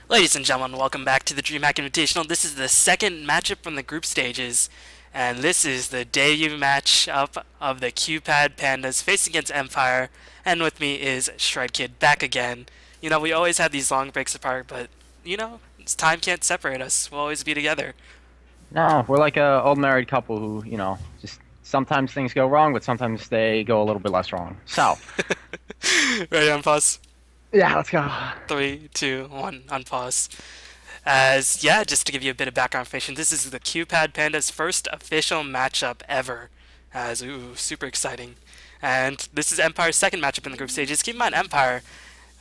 Ladies and gentlemen, welcome back to the Dreamhack Invitational. This is the second matchup from the group stages, and this is the debut matchup of the QPAD Pandas facing against Empire. And with me is Shred Kid back again. We always have these long breaks apart, but time can't separate us. We'll always be together. No, we're like a old married couple who, just sometimes things go wrong, but sometimes they go a little bit less wrong. So, Ready on pause? yeah, let's go. 3, 2, 1, unpause. Just to give you a bit of background information, this is the QPAD Pandas' first official matchup ever. Super exciting. And this is Empire's second matchup in the group stages. Keep in mind, Empire,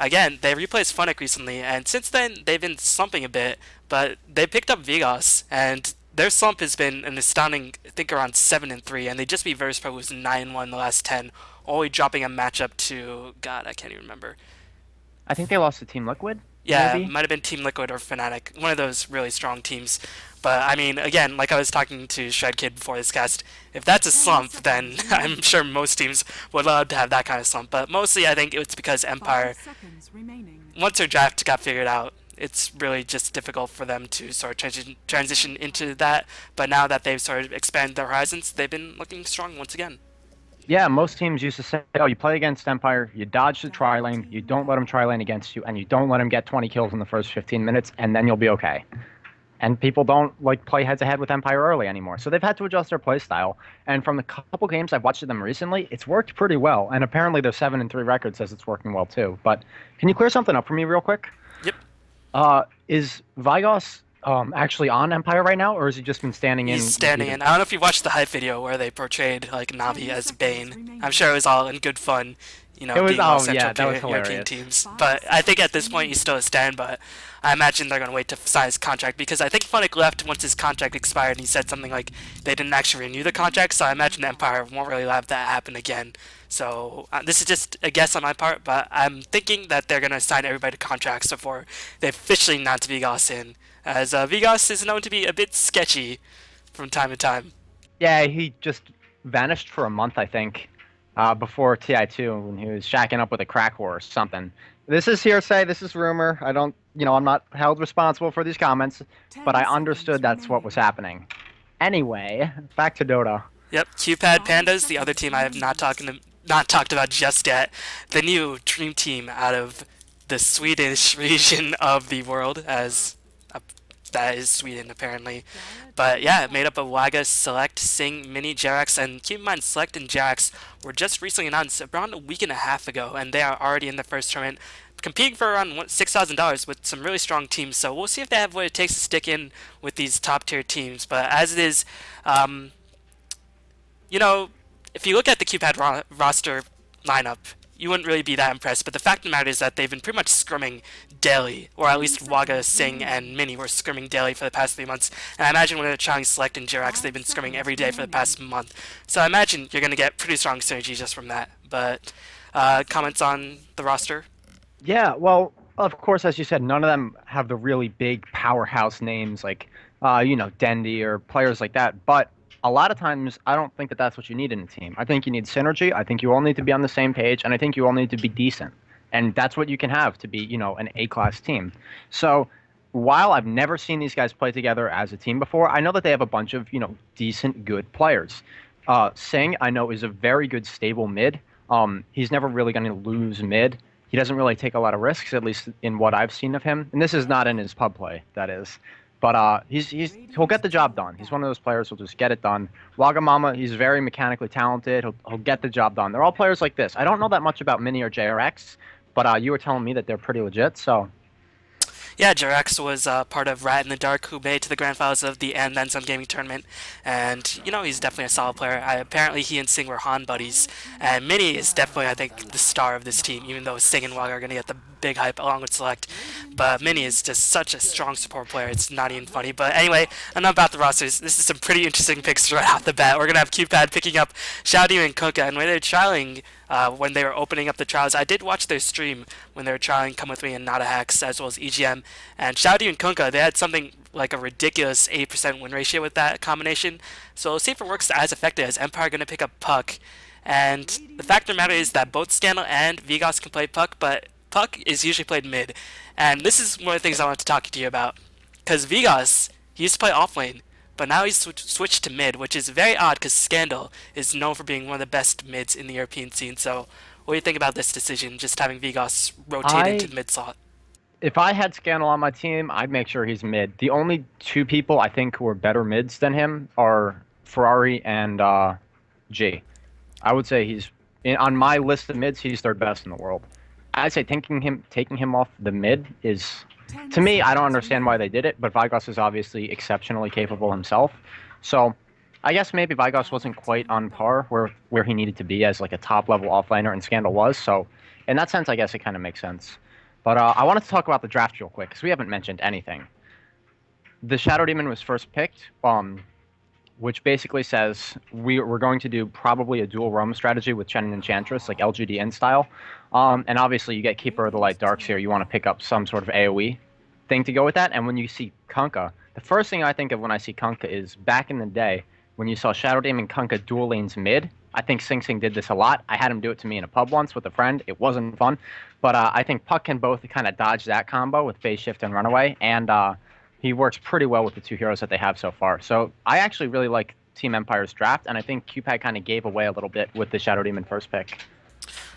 again, they replaced Funnick recently, and since then, they've been slumping a bit, but they picked up Vegas, and their slump has been an astounding, I think, around 7-3, and they just beat Virtus Pro, who's 9-1 the last 10, only dropping a matchup to, God, I can't even remember. I think they lost to Team Liquid, Yeah, maybe. might have been Team Liquid or Fnatic, one of those really strong teams. But I mean, again, like I was talking to Shred Kid before this cast, if that's a slump, then I'm sure most teams would love to have that kind of slump. But mostly, I think it's because Empire, once their draft got figured out, it's really just difficult for them to sort of transition into that. But now that they've sort of expanded their horizons, they've been looking strong once again. Yeah, most teams used to say, oh, you play against Empire, you dodge the tri lane, you don't let them tri lane against you, and you don't let them get 20 kills in the first 15 minutes, and then you'll be okay. And people don't like play head to head with Empire early anymore. So they've had to adjust their play style. And from the couple games I've watched of them recently, it's worked pretty well. And apparently their 7-3 record says it's working well too. But can you clear something up for me real quick? Yep, Is Vygos actually on Empire right now, or has he just been standing he's in with standing either? in. I don't know if you watched the hype video where they portrayed like Navi as Bane. I'm sure it was all in good fun, It was, being all oh Central yeah, that was European hilarious. teams. But I think at this point he's still a stand. But I imagine they're going to wait to sign his contract because I think Funnick left once his contract expired. And he said something like they didn't actually renew the contract. So I imagine Empire won't really have that happen again. So this is just a guess on my part, but I'm thinking that they're going to sign everybody to contracts before they officially nod Vigos in, as Vigos is known to be a bit sketchy from time to time. Yeah, he just vanished for a month, I think, before TI2 when he was shacking up with a crack whore or something. This is hearsay, this is rumor. I don't, I'm not held responsible for these comments, but I understood that's what was happening. Anyway, back to Dota. Yep, QPAD Pandas, the other team I have not talked about just yet, the new dream team out of the Swedish region of the world, as that is Sweden apparently. But yeah, made up of Waga, Select, Sing, Mini, Jerax, and keep in mind Select and Jerax were just recently announced around a week and a half ago, and they are already in the first tournament, competing for around $6,000 with some really strong teams. So we'll see if they have what it takes to stick in with these top tier teams. But as it is, um, you know, if you look at the QPAD roster lineup, you wouldn't really be that impressed. But the fact of the matter is that they've been pretty much scrimming daily, or at least Waga, Singh, and Mini were scrimming daily for the past 3 months. And I imagine when they're trying Select and Jirax, they've been scrimming every day for the past month. So I imagine you're going to get pretty strong synergy just from that. But comments on the roster? Yeah, well, of course, as you said, none of them have the really big powerhouse names like, Dendi or players like that. But a lot of times, I don't think that that's what you need in a team. I think you need synergy. I think you all need to be on the same page, and I think you all need to be decent. And that's what you can have to be, an A-class team. So while I've never seen these guys play together as a team before, I know that they have a bunch of, decent, good players. Singh, I know, is a very good, stable mid. He's never really going to lose mid. He doesn't really take a lot of risks, at least in what I've seen of him. And this is not in his pub play, that is. But he'll get the job done. He's one of those players who'll just get it done. Wagamama, he's very mechanically talented. He'll get the job done. They're all players like this. I don't know that much about Mini or JRX, but you were telling me that they're pretty legit. So Yeah, Jirax was part of Rat in the Dark, who made to the grand finals of the And Then Some Gaming Tournament, and he's definitely a solid player. Apparently, he and Singh were Han buddies, and Mini is definitely, I think, the star of this team. Even though Singh and Wag are going to get the big hype along with Select, but Mini is just such a strong support player. It's not even funny. But anyway, enough about the rosters. This is some pretty interesting picks right off the bat. We're gonna have QPAD picking up Xiaodu and Kuka, and when they're trialing when they were opening up the trials. I did watch their stream when they were trying Come With Me and Nada Hex as well as EGM. And Xiaodu and Kunkka, they had something like a ridiculous 80% win ratio with that combination. So we'll see if it works as effective as Empire going to pick up Puck. And the fact of the matter is that both Scandal and Vigos can play Puck, but Puck is usually played mid, and this is one of the things I wanted to talk to you about. Because Vigas, he used to play off lane, but now he's switched to mid, which is very odd because Scandal is known for being one of the best mids in the European scene. So, what do you think about this decision, just having Vigas rotate into I the mid slot? If I had Scannell on my team, I'd make sure he's mid. The only two people I think who are better mids than him are Ferrari and G. I would say on my list of mids, he's third best in the world. I'd say taking him off the mid is, to me, I don't understand why they did it, but Vygos is obviously exceptionally capable himself. So I guess maybe Vygos wasn't quite on par where he needed to be as like a top level offlaner, and Scandal was. So in that sense, I guess it kind of makes sense. But I wanted to talk about the draft real quick because we haven't mentioned anything. The Shadow Demon was first picked, which basically says we're going to do probably a dual roam strategy with Chen and Enchantress, like LGDN style. And obviously, you get Keeper of the Light Darkseer. You want to pick up some sort of AoE thing to go with that. And when you see Kunkka, the first thing I think of when I see Kunkka is back in the day when you saw Shadow Demon Kunkka dual lanes mid. I think Sing Sing did this a lot. I had him do it to me in a pub once with a friend. It wasn't fun. But I think Puck can both kind of dodge that combo with Phase Shift and Runaway. And he works pretty well with the two heroes that they have so far. So I actually really like Team Empire's draft. And I think QPAD kind of gave away a little bit with the Shadow Demon first pick.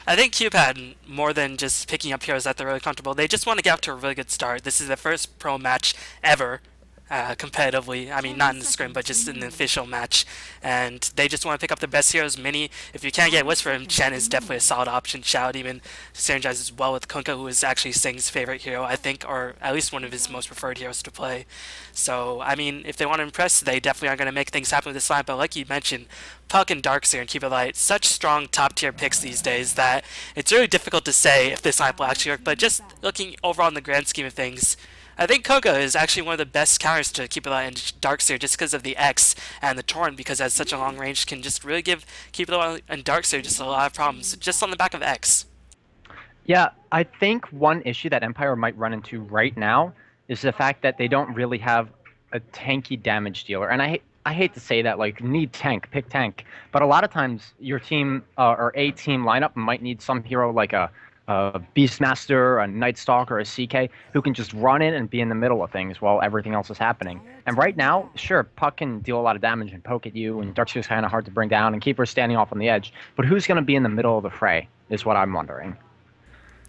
I think QPAD, more than just picking up heroes that they're really comfortable, they just want to get off to a really good start. This is the first pro match ever competitively. I mean, not in the scrim, but just in the official match. And they just want to pick up the best heroes. Mini, if you can't get Whisper him, Chen is definitely a solid option. Shadow Demon synergizes well with Kunkka, who is actually Sing's favorite hero, I think, or at least one of his most preferred heroes to play. So, I mean, if they want to impress, they definitely are going to make things happen with this line. But like you mentioned, Puck and Darkseer and Keep It Light, such strong top tier picks these days that it's really difficult to say if this lineup will actually work. But just looking overall in the grand scheme of things, I think Koga is actually one of the best counters to Keep It Light and Darkseer just because of the X and the Torrent, because it has such a long range, can just really give Keep It Light and Darkseer just a lot of problems just on the back of X. Yeah, I think one issue that Empire might run into right now is the fact that they don't really have a tanky damage dealer. And I hate to say that, like, need tank, pick tank. But a lot of times your team or a team lineup might need some hero like a Beastmaster, a Night Stalker, a CK, who can just run in and be in the middle of things while everything else is happening. And right now, sure, Puck can deal a lot of damage and poke at you, and Darkseer's kind of hard to bring down, and Keeper's standing off on the edge. But who's going to be in the middle of the fray is what I'm wondering.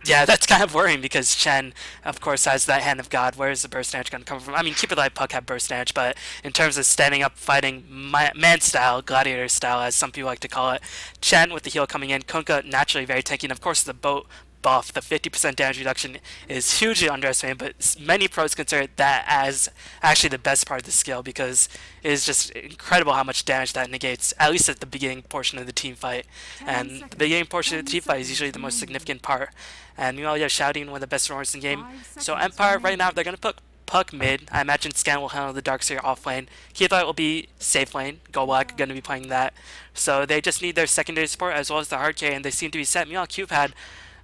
Yeah, that's kind of worrying because Chen, of course, has that Hand of God. Where is the burst damage going to come from? I mean, Keep It Light Puck have burst damage, but in terms of standing up, fighting man style, gladiator style, as some people like to call it, Chen with the heal coming in, Kunkka naturally very tanky, and of course the boat buff, the 50% damage reduction is hugely underestimated, but many pros consider that as actually the best part of the skill because it is just incredible how much damage that negates, at least at the beginning portion of the team fight. And the beginning portion of the team fight is usually the most significant part. And you know, you're shouting one of the best roamers in the game. So Empire right now, they're going to put Puck mid. I imagine Scan will handle the Darkseer off lane. Keithlight will be safe lane. Golak going to be playing that. So they just need their secondary support as well as the hard carry, and they seem to be set. Meanwhile, QPAD,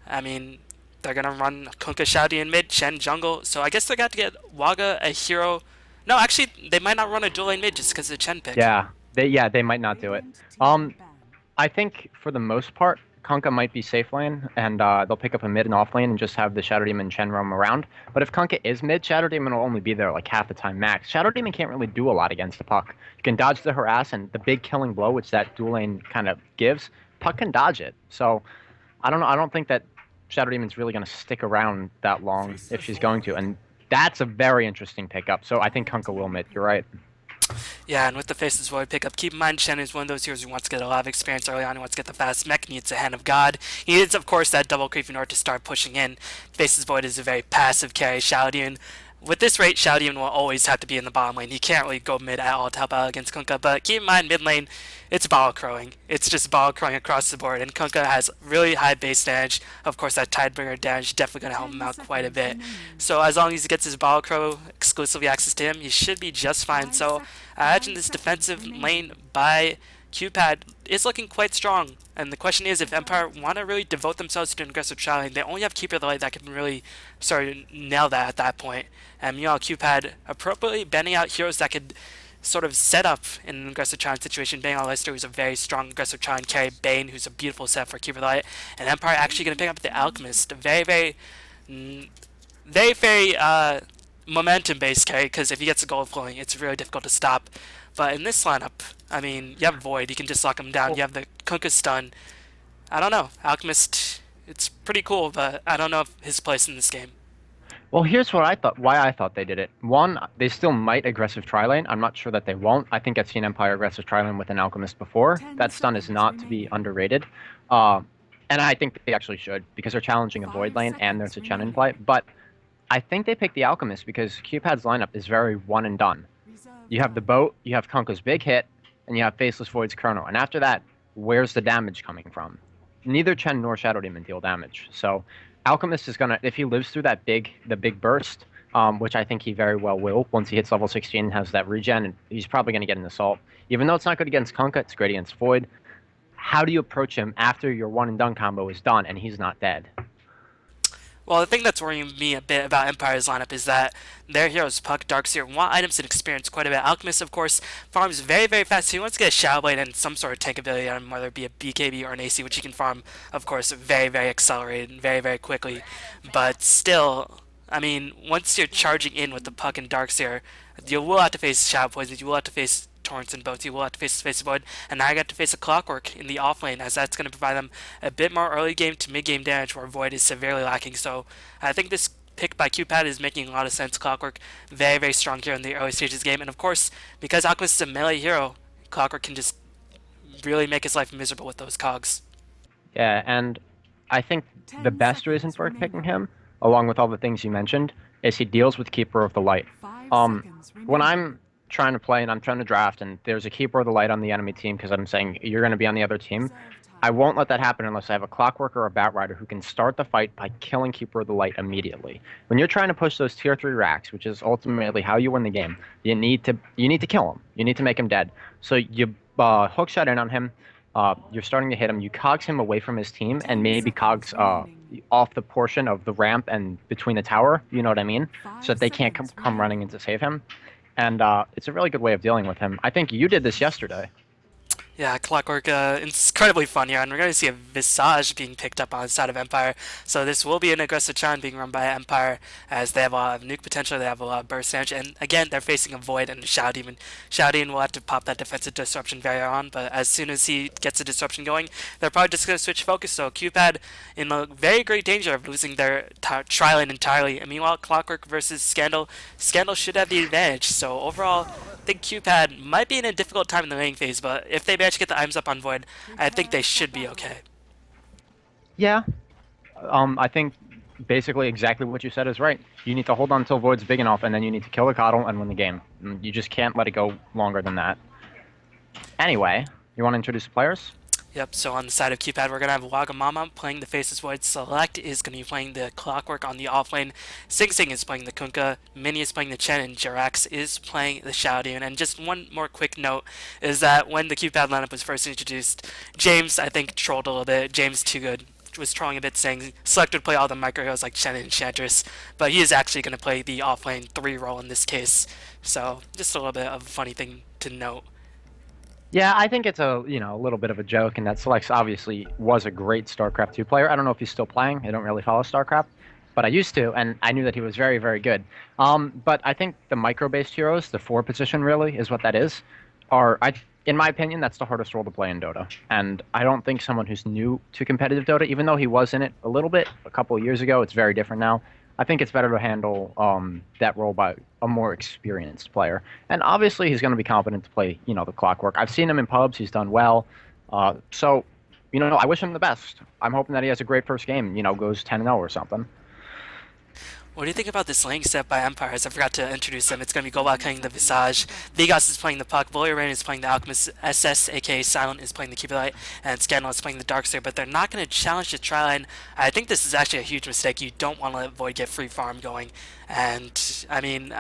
I mean, they're going to run Kunkka Shouty in mid, Chen jungle. So I guess they're going to have to get Waga a hero. No, actually, they might not run a dual lane mid just because of the Chen pick. They might not do it. I think for the most part, Kunkka might be safe lane, and they'll pick up a mid and off lane and just have the Shadow Demon Chen roam around. But if Kunkka is mid, Shadow Demon will only be there like half the time max. Shadow Demon can't really do a lot against the Puck. You can dodge the harass and the big killing blow, which that dual lane kind of gives. Puck can dodge it. So I don't know. I don't think that Shadow Demon's really going to stick around that long if she's going to. And that's a very interesting pickup. So I think Kunkka will mid. You're right. Yeah, and with the Faceless Void pickup, keep in mind Shen is one of those heroes who wants to get a lot of experience early on. He wants to get the fast mech, needs a Hand of God. He needs, of course, that double creep in order to start pushing in. Faceless Void is a very passive carry. Shoudian, with this rate, Shoudian will always have to be in the bottom lane. He can't really go mid at all to help out against Kunkka, but keep in mind, mid lane, it's bottle crowing. It's just bottle crowing across the board, and Kunkka has really high base damage. Of course, that Tidebringer damage is definitely going to help him out quite a bit. So as long as he gets his bottle crow exclusively access to him, he should be just fine. So I imagine this defensive lane by QPAD is looking quite strong. And the question is, if Empire want to really devote themselves to an aggressive trialing, they only have Keeper of the Light that can really sort of nail that at that point. And meanwhile, QPAD appropriately banning out heroes that could sort of set up in an aggressive challenge situation. Bang on Leicester, who's a very strong aggressive challenge carry. Bane, who's a beautiful set for QPAD Light. And Empire actually going to pick up the Alchemist. A very momentum-based carry, because if he gets the gold flowing, it's really difficult to stop. But in this lineup, I mean, you have Void, you can just lock him down. You have the Kunkka stun. I don't know. Alchemist, it's pretty cool, but I don't know if his place in this game. Well, here's what I thought. Why I thought they did it. One, they still might aggressive tri-lane. I'm not sure that they won't. I think I've seen Empire aggressive tri-lane with an Alchemist before. That stun is not to be underrated. Uh, and I think they actually should because they're challenging a Void lane and there's a Chen in play. But I think they picked the Alchemist because QPAD's lineup is very one and done. You have the boat, you have Kunkka's big hit, and you have Faceless Void's Chrono. And after that, where's the damage coming from? Neither Chen nor Shadow Demon deal damage. So Alchemist is gonna, if he lives through the big burst, which I think he very well will, once he hits level 16 and has that regen, and he's probably gonna get an assault. Even though it's not good against Kunkka, it's great against Void. How do you approach him after your one and done combo is done and he's not dead? Well, the thing that's worrying me a bit about Empire's lineup is that their heroes, Puck, Darkseer, want items and experience quite a bit. Alchemist, of course, farms very, very fast. He wants to get a Shadow Blade and some sort of tank ability on him, whether it be a BKB or an AC, which he can farm, of course, very, very accelerated and very, very quickly. But still, I mean, once you're charging in with the Puck and Darkseer, you will have to face Shadow Poison, you will have to face Torrents and both. You will have to face Space Void, and now I got to face a Clockwork in the off lane, as that's going to provide them a bit more early game to mid game damage where Void is severely lacking. So I think this pick by QPAD is making a lot of sense. Clockwork, very, very strong here in the early stages of the game, and of course, because Alchemist is a melee hero, Clockwork can just really make his life miserable with those cogs. Yeah, and I think the best reason for picking him, along with all the things you mentioned, is he deals with Keeper of the Light. When I'm trying to play and I'm trying to draft and there's a Keeper of the Light on the enemy team because I'm saying you're going to be on the other team, I won't let that happen unless I have a Clockwork or a Batrider who can start the fight by killing Keeper of the Light immediately. When you're trying to push those tier 3 racks, which is ultimately how you win the game, you need to kill him. You need to make him dead. So you hookshot in on him. You're starting to hit him. You cogs him away from his team and maybe cogs off the portion of the ramp and between the tower. You know what I mean? So that they can't come running in to save him. And it's a really good way of dealing with him. I think you did this yesterday. Yeah, Clockwork, incredibly fun here, and we're going to see a Visage being picked up on the side of Empire. So this will be an aggressive challenge being run by Empire, as they have a lot of nuke potential, they have a lot of burst damage, and again, they're facing a Void and a Shadow Demon. Shadow Demon will have to pop that defensive disruption very on, but as soon as he gets the disruption going, they're probably just going to switch focus. So QPAD in a very great danger of losing their tri-lane entirely. And meanwhile, Clockwork versus Scandal, Scandal should have the advantage. So overall, I think QPAD might be in a difficult time in the laning phase, but if they manage to get the items up on Void, I think they should be okay. Yeah. I think basically exactly what you said is right. You need to hold on until Void's big enough, and then you need to kill the Coddle and win the game. You just can't let it go longer than that. Anyway, you want to introduce the players? Yep, so on the side of QPAD, we're going to have Wagamama playing the Faceless Void. Select is going to be playing the Clockwork on the offlane. Sing Sing is playing the Kunkka. Mini is playing the Chen, and Jirax is playing the Shadow Demon. And just one more quick note is that when the QPAD lineup was first introduced, James, I think, trolled a little bit. James Too Good was trolling a bit, saying Select would play all the micro heroes like Chen and Enchantress, but he is actually going to play the offlane 3 role in this case. So just a little bit of a funny thing to note. Yeah, I think it's a little bit of a joke, and that Selects obviously was a great StarCraft 2 player. I don't know if he's still playing. I don't really follow StarCraft, but I used to, and I knew that he was very, very good. But I think the micro-based heroes, the 4 position really, is what that is. In my opinion, that's the hardest role to play in Dota. And I don't think someone who's new to competitive Dota, even though he was in it a little bit a couple of years ago, it's very different now. I think it's better to handle that role by a more experienced player. And obviously, he's going to be competent to play, the Clockwork. I've seen him in pubs. He's done well. So, I wish him the best. I'm hoping that he has a great first game, goes 10-0 or something. What do you think about this lane set by Empires? I forgot to introduce them. It's going to be Golbat playing the Visage, Vegas is playing the Puck, Rain is playing the Alchemist, SS, aka Silent, is playing the Cupid Light, and Scandal is playing the Darkseer, but they're not going to challenge the Tri-Line. I think this is actually a huge mistake. You don't want to let Void get free farm going. And, I mean,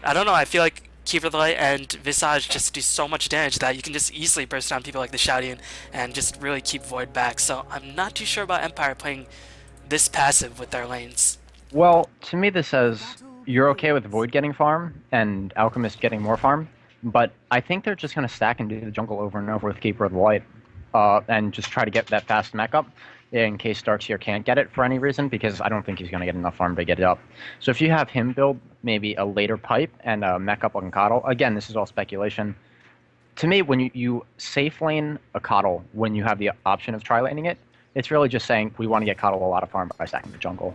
I don't know. I feel like Keeper of the Light and Visage just do so much damage that you can just easily burst down people like the Shouting and just really keep Void back. So I'm not too sure about Empire playing this passive with their lanes. Well, to me this says you're okay with Void getting farm and Alchemist getting more farm. But I think they're just going to stack and do the jungle over and over with Keeper of the Light, and just try to get that fast mech up in case Darkseer can't get it for any reason, because I don't think he's going to get enough farm to get it up. So if you have him build maybe a later pipe and a mech up on Coddle, again, this is all speculation. To me, when you safe lane a Coddle when you have the option of tri-laning it, it's really just saying we want to get Coddle a lot of farm by stacking the jungle.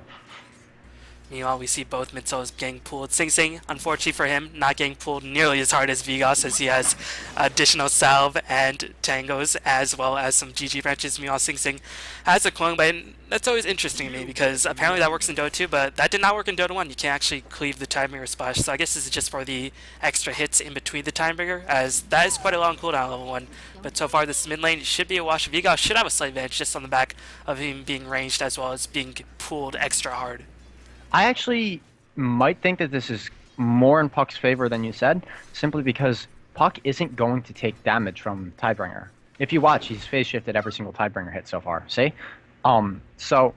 Meanwhile, we see both mid solos getting pulled. Sing Sing, unfortunately for him, not getting pulled nearly as hard as Vegas, as he has additional salve and tangos, as well as some GG branches. Meanwhile, Sing Sing has a clone, but that's always interesting to me, because apparently that works in Dota 2, but that did not work in Dota 1. You can't actually cleave the Tidebringer splash, so I guess this is just for the extra hits in between the Tidebringer, as that is quite a long cooldown level 1. But so far, this mid lane should be a wash. Vegas should have a slight advantage just on the back of him being ranged, as well as being pulled extra hard. I actually might think that this is more in Puck's favor than you said, simply because Puck isn't going to take damage from Tidebringer. If you watch, he's phase shifted every single Tidebringer hit so far. See? So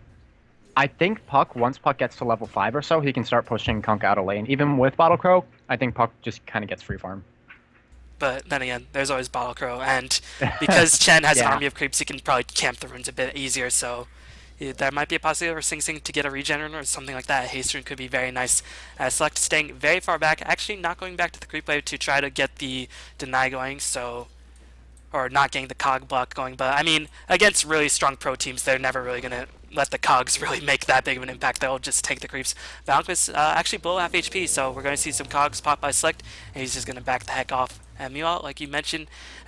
I think Puck, once Puck gets to level 5 or so, he can start pushing Kunk out of lane. Even with Bottle Crow, I think Puck just kind of gets free farm. But then again, there's always Bottle Crow, and because Chen has an Yeah. army of creeps, he can probably camp the runes a bit easier, so there might be a possibility for Sing Sing to get a regen rune or something like that. A haste rune could be very nice. Select staying very far back, actually not going back to the creep wave to try to get the deny going, so or not getting the cog block going. But I mean, against really strong pro teams, they're never really gonna let the cogs really make that big of an impact. They'll just take the creeps. Valky's actually below half HP, so we're going to see some cogs pop by Select, and he's just going to back the heck off. And meanwhile, like you mentioned,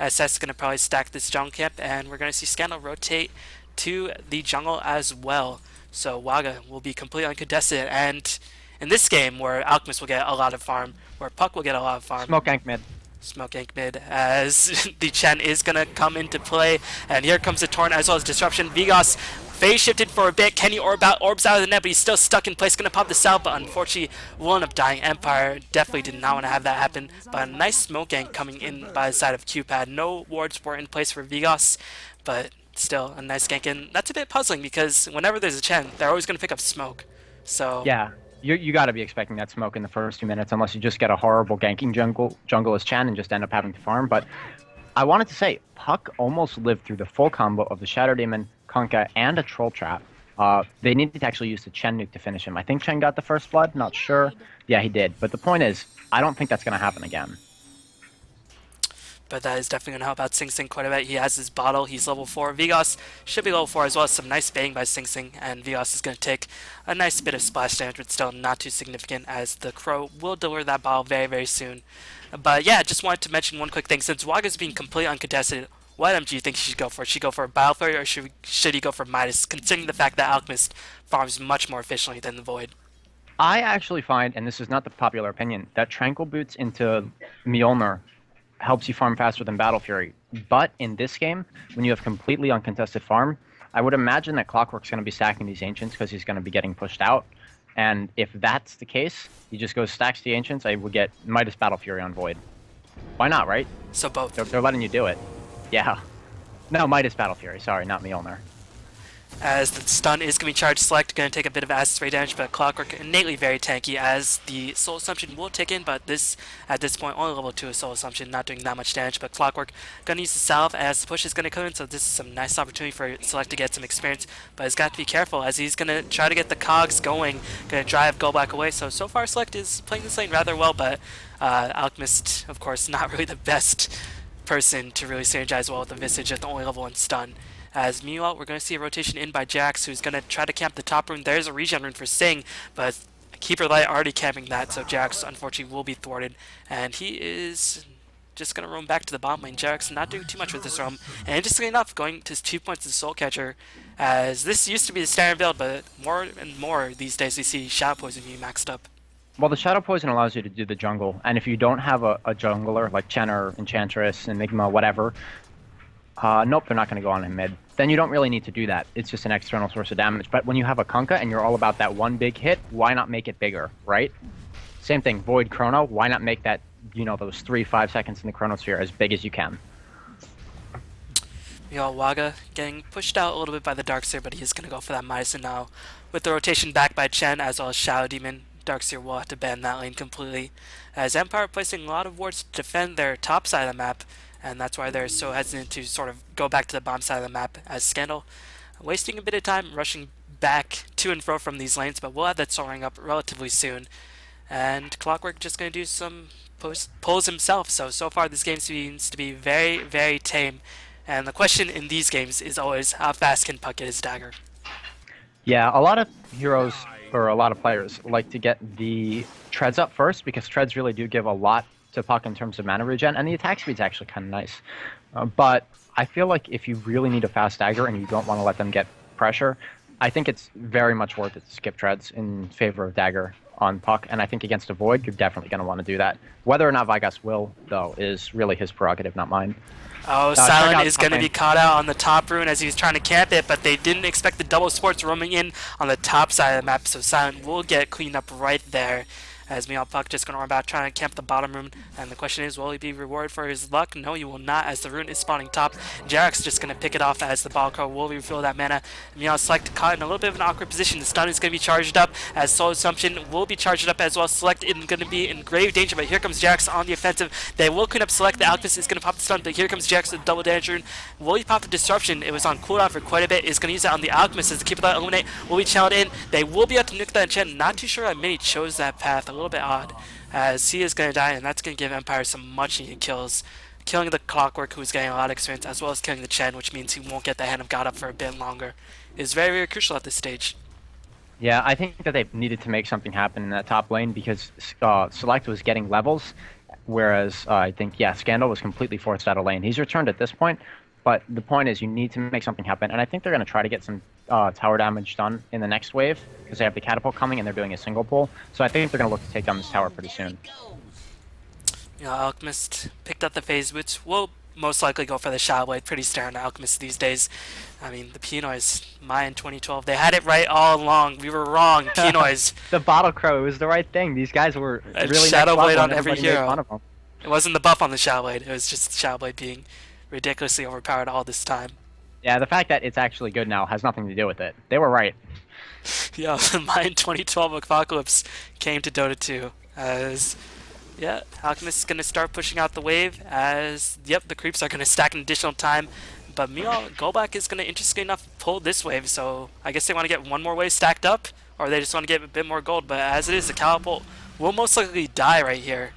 Seth's is going to probably stack this jungle camp, and we're going to see Scandal rotate to the jungle as well. So Waga will be completely uncontested, and in this game, where Alchemist will get a lot of farm, where Puck will get a lot of farm, Smoke gank mid. Smoke gank mid, as the Chen is going to come into play, and here comes the Torrent as well as Disruption. Vegas phase shifted for a bit. Kenny orbs out of the net, but he's still stuck in place. Going to pop this out, but unfortunately will end up dying. Empire definitely did not want to have that happen, but a nice smoke gank coming in by the side of QPAD. No wards were in place for Vegas, but still a nice gank, and that's a bit puzzling because whenever there's a Chen, they're always going to pick up smoke. So Yeah. You got to be expecting that smoke in the first 2 minutes, unless you just get a horrible ganking jungle as Chen and just end up having to farm. But I wanted to say, Puck almost lived through the full combo of the Shadow Demon, Kunkka, and a Troll Trap. They needed to actually use the Chen nuke to finish him. I think Chen got the first blood, not sure. Yeah, he did. But the point is, I don't think that's going to happen again. but that is definitely going to help out Sing Sing quite a bit. He has his bottle, he's level 4. Vegas should be level 4 as well as some nice baiting by Sing Sing, and Vegas is going to take a nice bit of splash damage, but still not too significant, as the Crow will deliver that bottle very, very soon. But yeah, just wanted to mention one quick thing. Since Waga's being completely uncontested, what item do you think he should go for? Should he go for a Battle Flurry, or should he go for Midas, considering the fact that Alchemist farms much more efficiently than the Void? I actually find, and this is not the popular opinion, that Tranquil Boots into Mjolnir helps you farm faster than Battle Fury. But in this game, when you have completely uncontested farm, I would imagine that Clockwork's going to be stacking these Ancients because he's going to be getting pushed out. And if that's the case, he just goes stacks the Ancients, I would get Midas Battle Fury on Void. Why not, right? So both. They're letting you do it. Yeah. No, Midas Battle Fury, sorry, not Mjolnir. As the stun is going to be charged Select, going to take a bit of acid spray damage, but Clockwork innately very tanky, as the Soul Assumption will tick in, but this, at this point, only level 2 is Soul Assumption, not doing that much damage, but Clockwork going to use the salve as the push is going to come in, so this is some nice opportunity for Select to get some experience, but he's got to be careful, as he's going to try to get the cogs going, going to drive Goldblack away, so far Select is playing this lane rather well, but Alchemist, of course, not really the best person to really synergize well with the Visage at the only level 1 stun. As meanwhile, we're going to see a rotation in by Jax, who's going to try to camp the top rune. There's a regen rune for Sing, but Keeper Light already camping that, so Jax unfortunately will be thwarted. And he is just going to roam back to the bottom lane. Jax not doing too much with this roam. And interestingly enough, going to 2 points to Soul Catcher, as this used to be the standard build, but more and more these days we see Shadow Poison being maxed up. Well, the Shadow Poison allows you to do the jungle, and if you don't have a jungler like Chen or Enchantress, Enigma, whatever, nope, they're not going to go on him mid. Then you don't really need to do that. It's just an external source of damage. But when you have a Kunkka and you're all about that one big hit, why not make it bigger, right? Same thing, Void Chrono, why not make that, those 3-5 seconds in the Chronosphere as big as you can? Waga getting pushed out a little bit by the Darkseer, but he is going to go for that Midas now. With the rotation back by Chen as well as Shadow Demon, Darkseer will have to ban that lane completely, as Empire placing a lot of wards to defend their top side of the map, and that's why they're so hesitant to sort of go back to the bomb side of the map, as Scandal wasting a bit of time rushing back to and fro from these lanes, but we'll have that soaring up relatively soon. And Clockwork just going to do some pulls himself, so far this game seems to be very, very tame. And the question in these games is always, how fast can Puck get his dagger? Yeah, a lot of heroes or a lot of players like to get the treads up first because treads really do give a lot to Puck in terms of mana regen, and the attack speed's actually kind of nice. But I feel like if you really need a fast dagger and you don't want to let them get pressure, I think it's very much worth it to skip treads in favor of dagger on Puck, and I think against a Void, you're definitely going to want to do that. Whether or not Vigas will, though, is really his prerogative, not mine. Oh, Silent is going to be caught out on the top rune as he was trying to camp it, but they didn't expect the double sports roaming in on the top side of the map, so Silent will get cleaned up right there. As Meow Puck just going to run about trying to camp the bottom rune, and the question is, will he be rewarded for his luck? No, he will not, as the rune is spawning top. Jarek's just going to pick it off as the ball crow will refill that mana. Meow Select caught in a little bit of an awkward position. The stun is going to be charged up, as Soul Assumption will be charged up as well. Select is going to be in grave danger, but here comes Jarex on the offensive. They will clean up Select. The Alchemist is going to pop the stun, but here comes Jarex with the double damage rune. Will he pop the Disruption? It was on cooldown for quite a bit. Is going to use it on the Alchemist as the keep that eliminate will be channeled in. They will be able to nuke that enchant. Not too sure how many chose that path. A little bit odd, as he is going to die, and that's going to give Empire some much needed kills. Killing the Clockwork, who's getting a lot of experience, as well as killing the Chen, which means he won't get the Hand of God up for a bit longer, is very, very crucial at this stage. Yeah, I think that they needed to make something happen in that top lane because Select was getting levels, whereas I think, yeah, Scandal was completely forced out of lane. He's returned at this point, but the point is you need to make something happen, and I think they're going to try to get some tower damage done in the next wave because they have the catapult coming and they're doing a single pull, so I think they're going to look to take down this tower pretty soon. You know, Alchemist picked up the phase boots. Will most likely go for the Shadow Blade. Pretty staring at Alchemist these days. I mean, the Pinoys, Mayan 2012, they had it right all along. We were wrong, Pinoys. The Bottle Crow, it was the right thing. These guys were and really Shadow Blade on and every everybody made fun hero. of them. It wasn't the buff on the Shadow Blade. It was just Shadow Blade being ridiculously overpowered all this time. Yeah, the fact that it's actually good now has nothing to do with it. They were right. Yeah, the Mayan 2012 Apocalypse came to Dota 2 as... Yeah, Alchemist is going to start pushing out the wave as, yep, the creeps are going to stack an additional time. But meanwhile, Golback is going to, interestingly enough, pull this wave. So I guess they want to get one more wave stacked up, or they just want to get a bit more gold. But as it is, the Catapult will most likely die right here.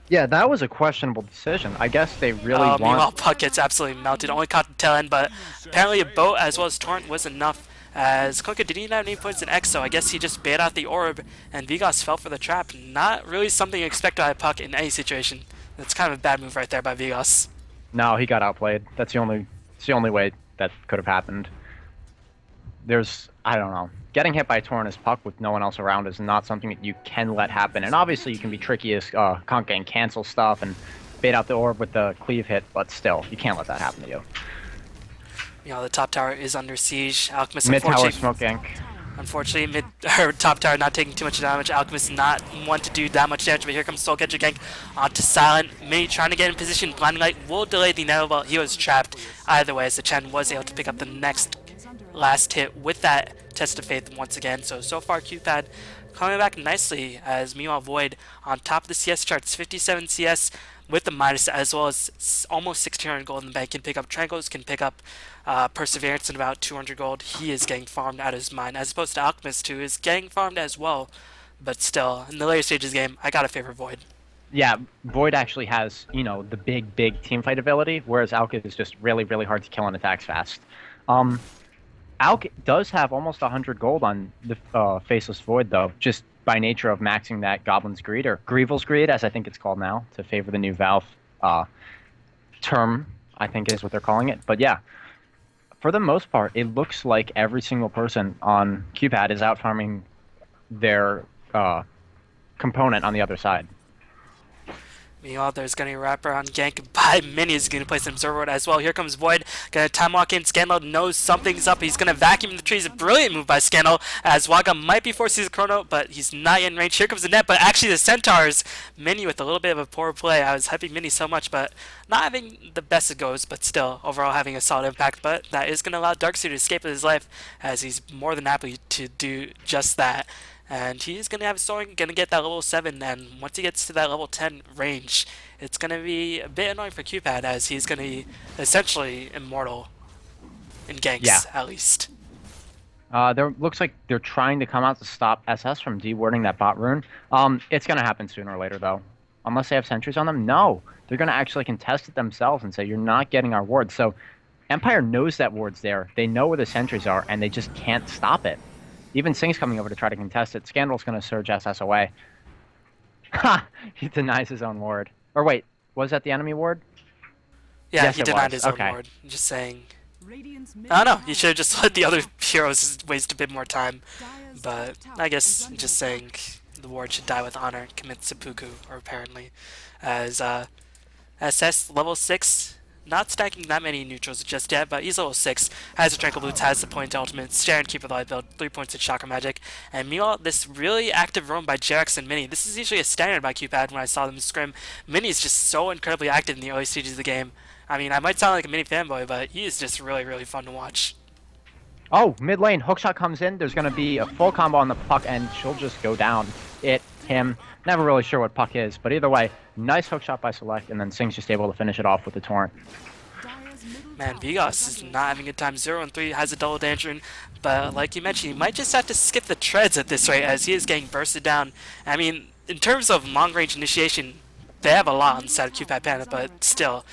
Yeah, that was a questionable decision. I guess they really Meanwhile, Puck gets absolutely melted. Only caught the tail end, but apparently a boat as well as Torrent was enough. As Kunkka didn't even have any points in X, so I guess he just bait out the orb, and Vigos fell for the trap. Not really something expected by Puck in any situation. That's kind of a bad move right there by Vigos. No, he got outplayed. It's the only way that could have happened. I don't know. Getting hit by Torrent as Puck with no one else around is not something that you can let happen. And obviously you can be tricky as Kunkka and cancel stuff and bait out the orb with the cleave hit, but still, you can't let that happen to you. You know, the top tower is under siege. Alchemist, Mid tower smoke gank. Unfortunately, top tower not taking too much damage. Alchemist not one to do that much damage, but here comes Soul Catcher gank onto Silent. Mini trying to get in position. Blinding Light will delay the inevitable. He was trapped either way, as the Chen was able to pick up the next last hit with that Test of Faith once again. So far, QPAD coming back nicely, as meanwhile Void on top of the CS charts, 57 CS with the minus, as well as almost 1600 gold in the bank. Can pick up Trankos, can pick up Perseverance and about 200 gold. He is getting farmed out of his mind, as opposed to Alchemist, who is getting farmed as well. But still, in the later stages of the game, I gotta favor Void. Yeah, Void actually has, the big teamfight ability, whereas Alk is just really, really hard to kill and attacks fast. Alk does have almost 100 gold on the Faceless Void, though, just by nature of maxing that Goblin's Greed, or Grievel's Greed, as I think it's called now, to favor the new Valve term, I think is what they're calling it. But yeah, for the most part, it looks like every single person on QPAD is out farming their component on the other side. Meanwhile, there's going to be a wraparound gank by Mini. Is going to place an observer as well. Here comes Void. Going to time walk in. Scandal knows something's up. He's going to vacuum the trees. A brilliant move by Scandal, as Waga might be forced to use a chrono, but he's not in range. Here comes the net, but actually the Centaurs. Mini with a little bit of a poor play. I was hyping Mini so much, but not having the best it goes, but still overall having a solid impact. But that is going to allow Darkseer to escape with his life, as he's more than happy to do just that. And he's going to have Soaring, going to get that level 7, and once he gets to that level 10 range, it's going to be a bit annoying for QPAD as he's going to be essentially immortal in Yeah. ganks, at least. There looks like they're trying to come out to stop SS from dewarding that bot rune. It's gonna happen sooner or later though. Unless they have sentries on them, no. They're gonna actually contest it themselves and say you're not getting our ward. So Empire knows that ward's there. They know where the sentries are, and they just can't stop it. Even Sing's coming over to try to contest it. Scandal's gonna surge SS away. Ha! He denies his own ward. Or wait, was that the enemy ward? Yeah, Yes, he it denied was. his own Okay. ward. Just saying. I don't know, he should have just let the other heroes waste a bit more time. But I guess just saying the ward should die with honor, commit seppuku, or apparently. As SS level 6, not stacking that many neutrals just yet, but he's level 6, has a Tranquil Boots, has the point ultimate, Stare and Keeper Light build, 3 points of Chakra Magic, and meanwhile, this really active roam by Jarex and Mini. This is usually a standard by QPAD when I saw them scrim. Mini is just so incredibly active in the early stages of the game. I mean, I might sound like a Mini fanboy, but he is just really, really fun to watch. Oh, mid lane, hookshot comes in. There's gonna be a full combo on the Puck, and she'll just go down. Him. Never really sure what Puck is, but either way, nice hookshot by Select, and then Sing's just able to finish it off with the Torrent. Man, Vigos is not having a good time. 0 and 3 has a double danger, but like you mentioned, he might just have to skip the treads at this rate as he is getting bursted down. I mean, in terms of long range initiation, they have a lot on the side of QPAD Panda, but still,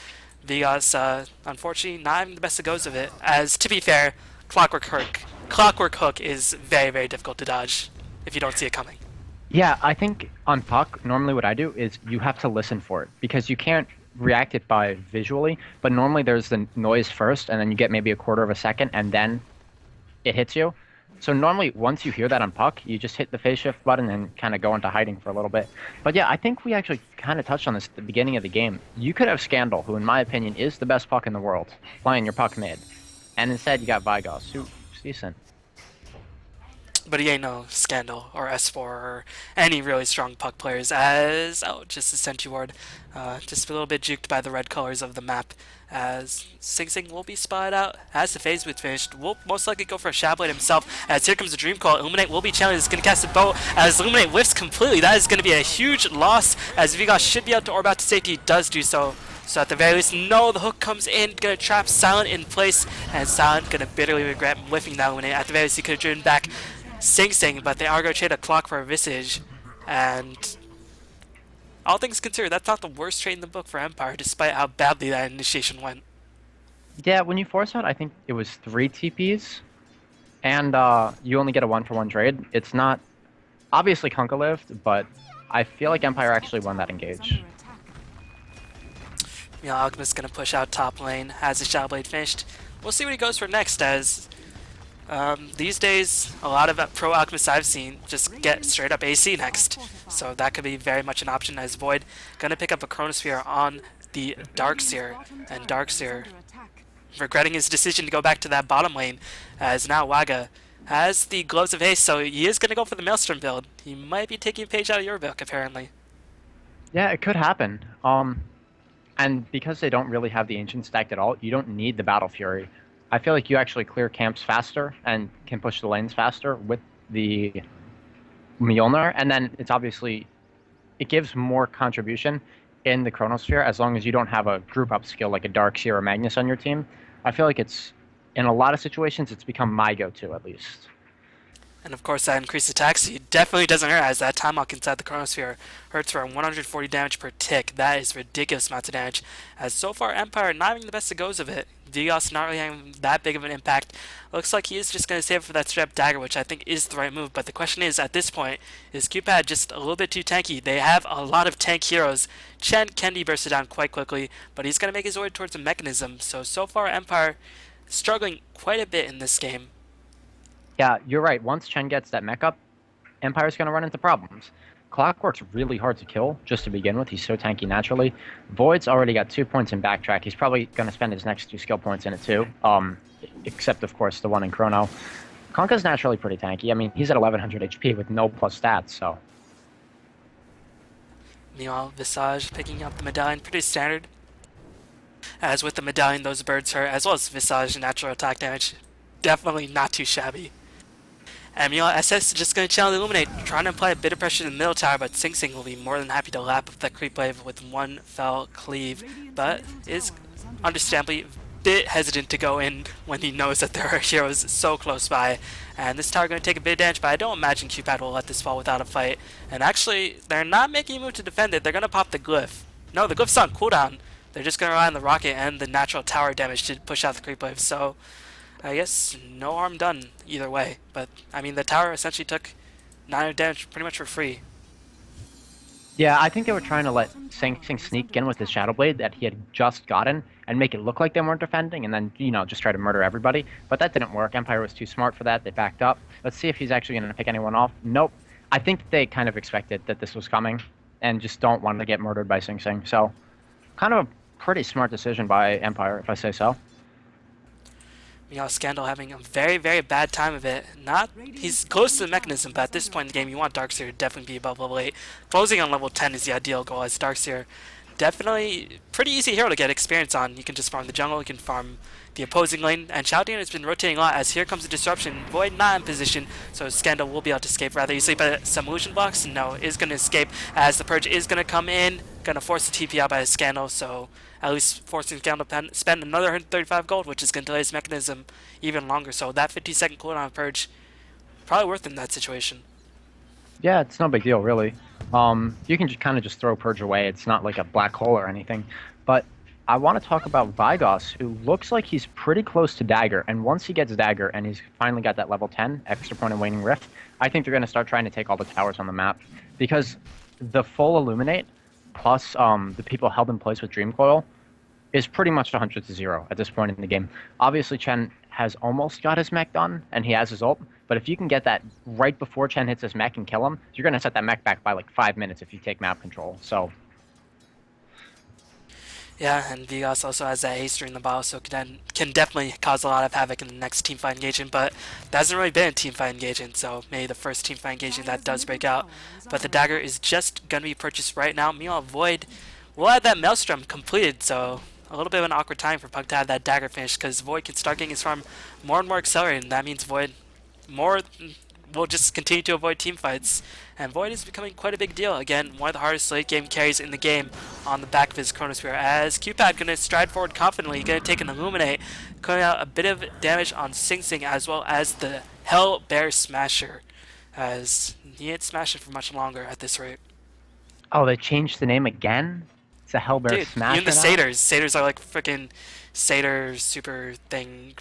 Vigos, unfortunately, not having the best of goes of it. As to be fair, Clockwork Hook is very, very difficult to dodge if you don't see it coming. Yeah, I think on Puck, normally what I do is you have to listen for it because you can't react it by visually, but normally there's the noise first, and then you get maybe a quarter of a second, and then it hits you. So normally, once you hear that on Puck, you just hit the phase shift button and kind of go into hiding for a little bit. But yeah, I think we actually kind of touched on this at the beginning of the game. You could have Scandal, who in my opinion is the best Puck in the world, playing your Puck mid, and instead you got Vigos, who's decent. But he ain't no Scandal or S4 or any really strong puck players as, oh, just a Sentry Ward. Just a little bit juked by the red colors of the map as Sing Sing will be spotted out as the phase booth finished. Will most likely go for a Shadowblade himself as here comes the Dream Call. Illuminate will be challenged. He's going to cast a bow as Illuminate whiffs completely. That is going to be a huge loss as Vigos should be able to orb out to safety. He does do so. So at the very least, no, the hook comes in, gonna trap Silent in place, and Silent gonna bitterly regret whiffing that Illuminate. At the very least, he could have driven back Sing Sing, but they are going to trade a clock for a Visage, and all things considered, that's not the worst trade in the book for Empire, despite how badly that initiation went. Yeah, when you force out, I think it was 3 TPs, and you only get a 1-for-1 trade. It's not obviously Kunkka lived, but I feel like Empire actually won that engage. You know, Alchemist's going to push out top lane, has the Shadowblade finished. We'll see what he goes for next, as these days, a lot of pro Alchemists I've seen just get straight up AC next. So that could be very much an option as Void going to pick up a Chronosphere on the Darkseer. And Darkseer regretting his decision to go back to that bottom lane as now Waga has the Gloves of Haste, so he is going to go for the Maelstrom build. He might be taking a page out of your book, apparently. Yeah, it could happen. And because they don't really have the Ancient stacked at all, you don't need the Battle Fury. I feel like you actually clear camps faster and can push the lanes faster with the Mjolnir, and then it's obviously, it gives more contribution in the Chronosphere as long as you don't have a group up skill like a Darkseer or Magnus on your team. I feel like it's, in a lot of situations, it's become my go-to at least. And of course that increased attack speed definitely doesn't hurt as that Tomahawk inside the Chronosphere hurts for 140 damage per tick. That is ridiculous amounts of damage. As so far Empire not having the best of goes of it. Vigos not really having that big of an impact. Looks like he is just going to save it for that straight up dagger, which I think is the right move. But the question is, at this point, is QPAD just a little bit too tanky? They have a lot of tank heroes. Chen can be bursted down quite quickly, but he's going to make his way towards a mechanism. So far Empire struggling quite a bit in this game. Yeah, you're right. Once Chen gets that mech up, Empire's going to run into problems. Clockwork's really hard to kill, just to begin with. He's so tanky naturally. Void's already got 2 points in backtrack. He's probably going to spend his next 2 skill points in it too, except, of course, the one in Chrono. Kunkka's naturally pretty tanky. I mean, he's at 1100 HP with no plus stats, so... Meanwhile, Visage picking up the medallion, pretty standard. As with the medallion, those birds hurt, as well as Visage natural attack damage. Definitely not too shabby. And meanwhile, SS is just going to channel the Illuminate, trying to apply a bit of pressure in the middle tower, but Sing Sing will be more than happy to lap up that creep wave with one fell cleave, but is understandably a bit hesitant to go in when he knows that there are heroes so close by. And this tower going to take a bit of damage, but I don't imagine QPAD will let this fall without a fight. And actually, they're not making a move to defend it, they're going to pop the glyph. No, the glyph's on cooldown. They're just going to rely on the rocket and the natural tower damage to push out the creep wave, so I guess no harm done either way. But, I mean, the tower essentially took 9 damage pretty much for free. Yeah, I think they were trying to let Sing Sing sneak in with his Shadow Blade that he had just gotten and make it look like they weren't defending and then, just try to murder everybody. But that didn't work. Empire was too smart for that. They backed up. Let's see if he's actually going to pick anyone off. Nope. I think they kind of expected that this was coming and just don't want to get murdered by Sing Sing. So, kind of a pretty smart decision by Empire, if I say so. Scandal having a very, very bad time of it. He's close to the mechanism, but at this point in the game, you want Darkseer to definitely be above level 8. Closing on level 10 is the ideal goal, as Darkseer definitely pretty easy hero to get experience on. You can just farm the jungle, you can farm the opposing lane, and Chaldean has been rotating a lot, as here comes a disruption. Void not in position, so Scandal will be able to escape rather easily, but some illusion blocks, no, is going to escape, as the Purge is going to come in, going to force the TP out by the Scandal, so at least forcing Scandal to spend another 135 gold, which is going to delay his mechanism even longer, so that 50-second cooldown of Purge, probably worth it in that situation. Yeah, it's no big deal, really. You can just kind of just throw Purge away. It's not like a black hole or anything. But I want to talk about Vygos, who looks like he's pretty close to Dagger. And once he gets Dagger and he's finally got that level 10, Extra Point and Waning Rift, I think they're going to start trying to take all the towers on the map. Because the full Illuminate, plus the people held in place with Dream Coil, is pretty much 100 to 0 at this point in the game. Obviously, Chen has almost got his mech done, and he has his ult. But if you can get that right before Chen hits his mech and kill him, you're going to set that mech back by like 5 minutes if you take map control. So, yeah, and Vygos also has that haste during the battle, so can definitely cause a lot of havoc in the next teamfight engagement, but that hasn't really been a teamfight engagement, so maybe the first teamfight engagement that does break out. But the dagger is just going to be purchased right now. Meanwhile, Void will have that Maelstrom completed, so a little bit of an awkward time for Pug to have that dagger finished, because Void can start getting his farm more and more accelerated, and that means Void will just continue to avoid team fights. And Void is becoming quite a big deal. Again, one of the hardest late game carries in the game on the back of his Chronosphere. As QPAD going to stride forward confidently, going to take an Illuminate, cutting out a bit of damage on Sing Sing, as well as the Hell Bear Smasher, as he ain't smashing for much longer at this rate. oh, they changed the name again? It's a Hellbear Dude, Smasher even the now? Satyrs. Satyrs are like freaking Satyr super thing.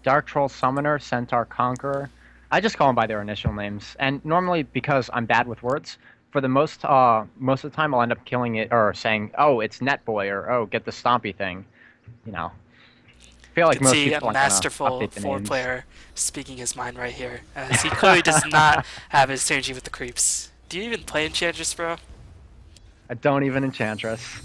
Dark Troll Summoner, Centaur Conqueror. I just call them by their initial names. And normally, because I'm bad with words, for the most of the time I'll end up killing it or saying, oh, it's Netboy, or oh, get the Stompy thing. I feel like You can most see people a aren't gonna masterful update the four names. player speaking his mind right here, as he clearly does not have his synergy with the creeps. Do you even play Enchantress, bro? I don't even Enchantress.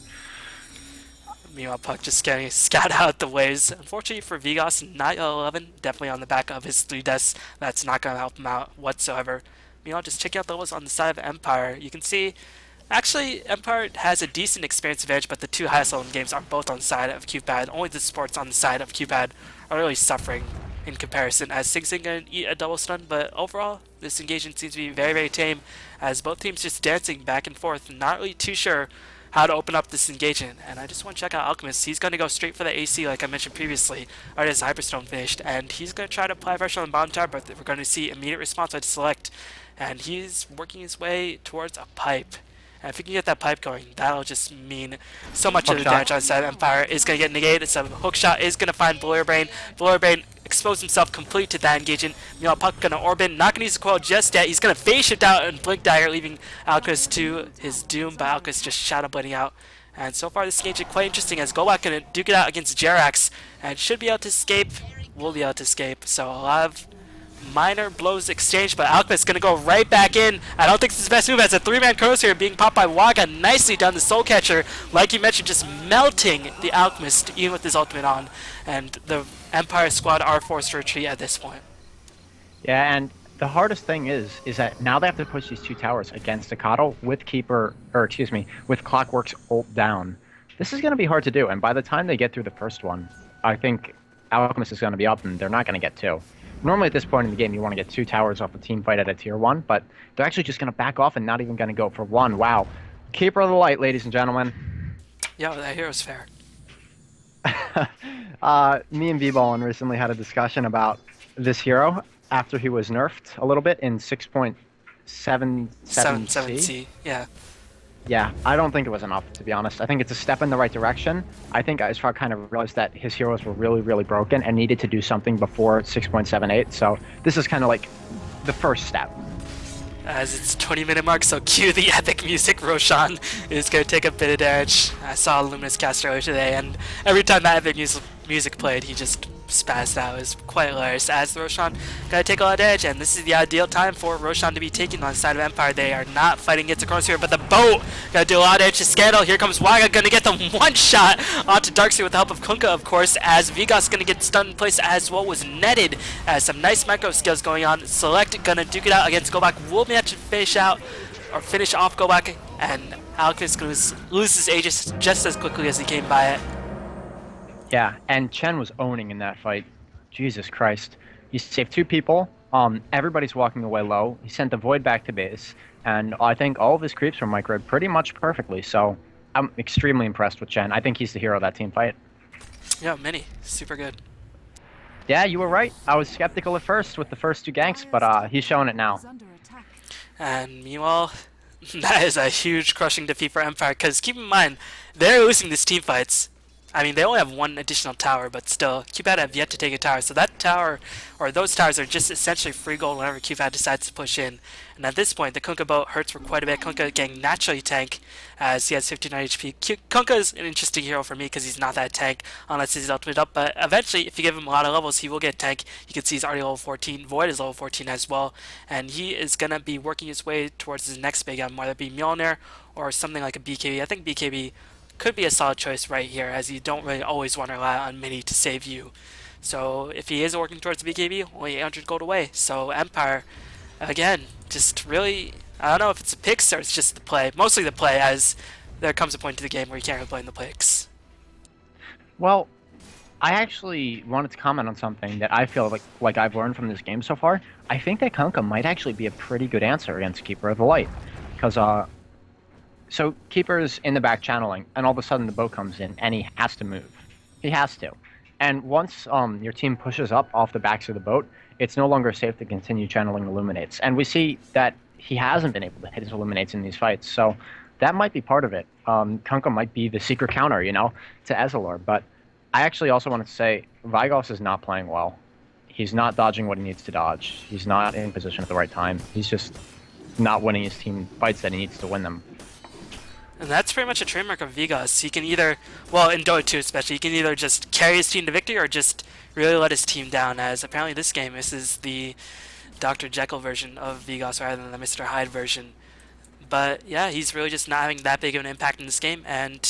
Meanwhile, Puck just getting scat out the waves. Unfortunately for Vygos, not yellow 11, definitely on the back of his 3 deaths. That's not going to help him out whatsoever. Meanwhile, just checking out the levels on the side of Empire. You can see, actually, Empire has a decent experience advantage, but the 2 highest level games are both on the side of QPAD. Only the supports on the side of QPAD are really suffering in comparison, as Sing Sing going to eat a double stun, but overall, this engagement seems to be very, very tame, as both teams just dancing back and forth, not really too sure how to open up this engagement. And I just want to check out Alchemist. He's going to go straight for the AC like I mentioned previously, or his Hyperstone finished, and he's going to try to apply pressure on the bottom tower, but we're going to see immediate response by Select, and he's working his way towards a pipe. And if he can get that pipe going, that'll just mean so much of the damage on the side of Empire is going to get negated. So hook shot is going to find Blur Brain. Blur Brain exposed himself complete to that engagement. Meanwhile, Puck going to Orbit, not going to use the coil just yet. He's going to phase shift out and Blink Dagger, leaving Alcus to his doom, but Alcus just shadow bleeding out. And so far this engagement quite interesting, as Golak going to duke it out against Jerax, and should be able to escape, will be able to escape. So a lot of minor blows exchanged, but Alchemist going to go right back in. I don't think this is the best move, as a 3-man Crows here being popped by Waga. Nicely done, the Soul Catcher, like you mentioned, just melting the Alchemist even with his ultimate on, and the Empire squad are forced to retreat at this point. Yeah, and the hardest thing is that now they have to push these 2 towers against Staccato with with Clockwork's ult down. This is going to be hard to do, and by the time they get through the first one, I think Alchemist is going to be up, and they're not going to get 2. Normally at this point in the game, you want to get 2 towers off a team fight at a tier 1, but they're actually just going to back off and not even going to go for 1. Wow. Keeper of the light, ladies and gentlemen. Yo, that hero's fair. Me and V-Ballin recently had a discussion about this hero after he was nerfed a little bit in 6.77C. 7C, yeah. Yeah, I don't think it was enough, to be honest. I think it's a step in the right direction. I think Isfar kind of realized that his heroes were really, really broken and needed to do something before 6.78. So this is kind of like the first step. As it's 20-minute mark, so cue the epic music. Roshan is going to take a bit of damage. I saw Luminous cast earlier today, and every time that epic music played, he just spazzed out. It was quite hilarious. As Roshan going to take a lot of damage, and this is the ideal time for Roshan to be taken on the side of Empire. They are not fighting against the Chronos here, but the boat going to do a lot of damage to Scandal. Here comes Waga, going to get the one shot onto Darkseer with the help of Kunkka, of course, as Vigas going to get stunned in place as well was netted. As some nice micro skills going on. Select going to duke it out against Gobak. Will match finish off Gobak, and Alchemist going to lose his Aegis just as quickly as he came by it. Yeah, and Chen was owning in that fight. Jesus Christ. He saved 2 people. Everybody's walking away low. He sent the Void back to base, and I think all of his creeps were microed pretty much perfectly, so I'm extremely impressed with Chen. I think he's the hero of that team fight. Yeah, Mini. Super good. Yeah, you were right. I was skeptical at first with the first 2 ganks, but he's showing it now. And meanwhile, that is a huge crushing defeat for Empire, because keep in mind, they're losing these team fights. I mean, they only have 1 additional tower, but still, QPAD have yet to take a tower. So that tower, or those towers, are just essentially free gold whenever QPAD decides to push in. And at this point, the Kunkka boat hurts for quite a bit. Kunkka getting naturally tank, as he has 59 HP. Kunkka is an interesting hero for me because he's not that tank unless he's ultimate up. But eventually, if you give him a lot of levels, he will get tank. You can see he's already level 14. Void is level 14 as well. And he is going to be working his way towards his next big item, whether it be Mjolnir or something like a BKB. I think BKB could be a solid choice right here, as you don't really always want to rely on Mini to save you. So if he is working towards BKB, only 800 gold away. So Empire, again, just really, I don't know if it's a picks or it's just the play. Mostly the play, as there comes a point to the game where you can't really blame the picks. Well, I actually wanted to comment on something that I feel like I've learned from this game so far. I think that Kunkka might actually be a pretty good answer against Keeper of the Light, because so Keeper's in the back channeling, and all of a sudden the boat comes in, and he has to move. He has to. And once your team pushes up off the backs of the boat, it's no longer safe to continue channeling Illuminates. And we see that he hasn't been able to hit his Illuminates in these fights, so that might be part of it. Kunkka might be the secret counter, to Ezreal. But I actually also wanted to say, Vygos is not playing well. He's not dodging what he needs to dodge. He's not in position at the right time. He's just not winning his team fights that he needs to win them. And that's pretty much a trademark of Vigas. He can either, well, in Dota 2 especially, he can either just carry his team to victory or just really let his team down, as apparently this game, this is the Dr. Jekyll version of Vigas rather than the Mr. Hyde version. But yeah, he's really just not having that big of an impact in this game, and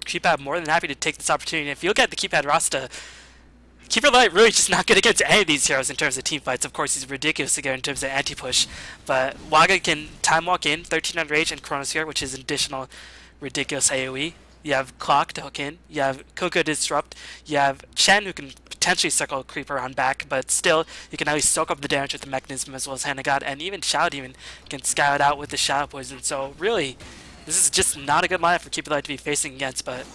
QPAD more than happy to take this opportunity. If you look at the QPAD roster, Keeper Light really just not good against any of these heroes in terms of team fights. Of course, he's ridiculous again in terms of anti-push. But Waga can time walk in, 1300 rage and Chronosphere, which is additional ridiculous AoE. You have Clock to hook in. You have Kunkka Disrupt. You have Chen, who can potentially circle a creep around back, but still, you can at least soak up the damage with the mechanism as well as Hand of God, and even Shadow Demon can scout out with the Shadow Poison. So really, this is just not a good line for Keeper Light to be facing against, but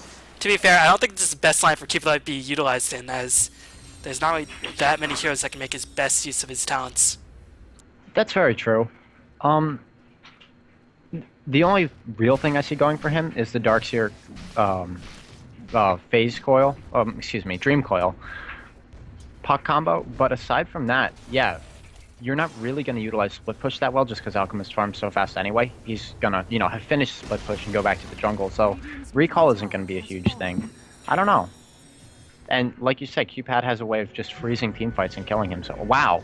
to be fair, I don't think this is the best line for Keeper Light to be utilized in, as there's not really that many heroes that can make his best use of his talents. That's very true. The only real thing I see going for him is the Darkseer phase coil, dream coil puck combo. But aside from that, yeah, you're not really going to utilize split push that well, just because Alchemist farms so fast anyway. He's gonna, have finished split push and go back to the jungle. So recall isn't going to be a huge thing. I don't know. And like you said, QPAD has a way of just freezing team fights and killing him. So wow,